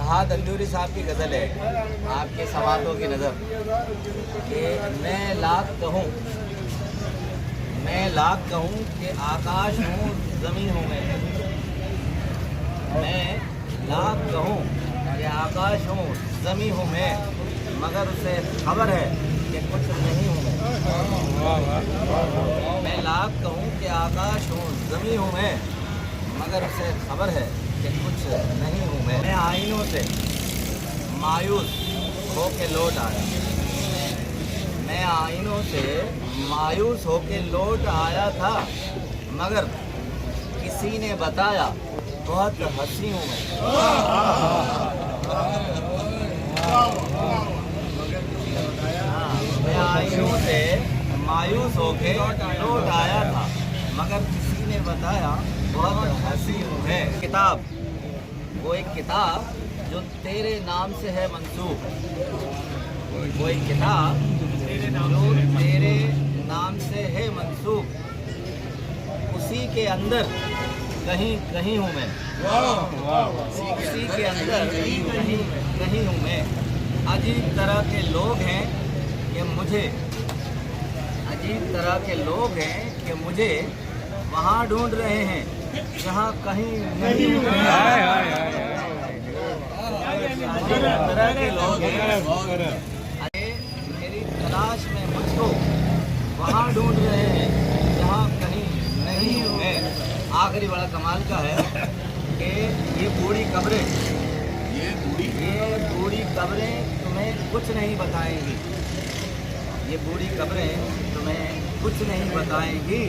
फरहाद अंजूरी साहब की गज़ल है, आपके सवालों की नज़र कि मैं लाख कहूँ कि आकाश हूँ ज़मीन हूँ मैं लाख कहूँ कि आकाश हूँ ज़मीन हूँ मैं, मगर उसे खबर है कि कुछ नहीं हूँ मैं लाख कहूँ कि आकाश हूँ ज़मीन हूँ मैं, मगर उसे खबर है कि कुछ नहीं हूँ मैं आईनों से मायूस होके लौट आया, मैं आईनों से मायूस होके लौट आया था, मगर किसी ने बताया बहुत हंसी हूँ मैं आईनों से मायूस होके लौट आया था, मगर किसी ने बताया बहुत हंसी हूँ मैं। किताब, वो एक किताब जो तेरे नाम से है मंसूब, वो एक किताब जो तेरे नाम से है मंसूब, उसी के अंदर कहीं कहीं हूँ मैं, उसी के अंदर कहीं कहीं हूँ मैं। अजीब तरह के लोग हैं कि मुझे, अजीब तरह के लोग हैं कि मुझे वहाँ ढूंढ रहे हैं जहाँ कहीं नहीं हूँ मैं। अजीब तरह के लोग हैं, अरे मेरी तलाश में मुझको वहाँ ढूंढ रहे हैं जहाँ कहीं नहीं हूँ मैं। आखिरी बड़ा कमाल का है कि ये बूढ़ी कब्रें तुम्हें कुछ नहीं बताएंगी, ये बूढ़ी कब्रें तुम्हें कुछ नहीं बताएंगी।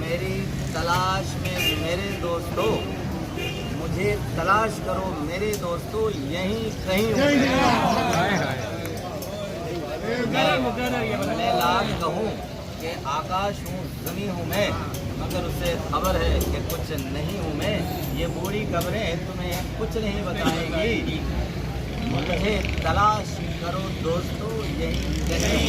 मेरी तलाश में मेरे दोस्तों, मुझे तलाश करो मेरे दोस्तों, यहीं कहीं मैं लाख कहूँ कि आकाश हूँ ज़मीन हूँ मैं, मगर उसे खबर है कि कुछ नहीं हूँ मैं। ये बूढ़ी कब्रें तुम्हें कुछ नहीं बताएंगी, मुझे तलाश करो दोस्तों, यहीं कहीं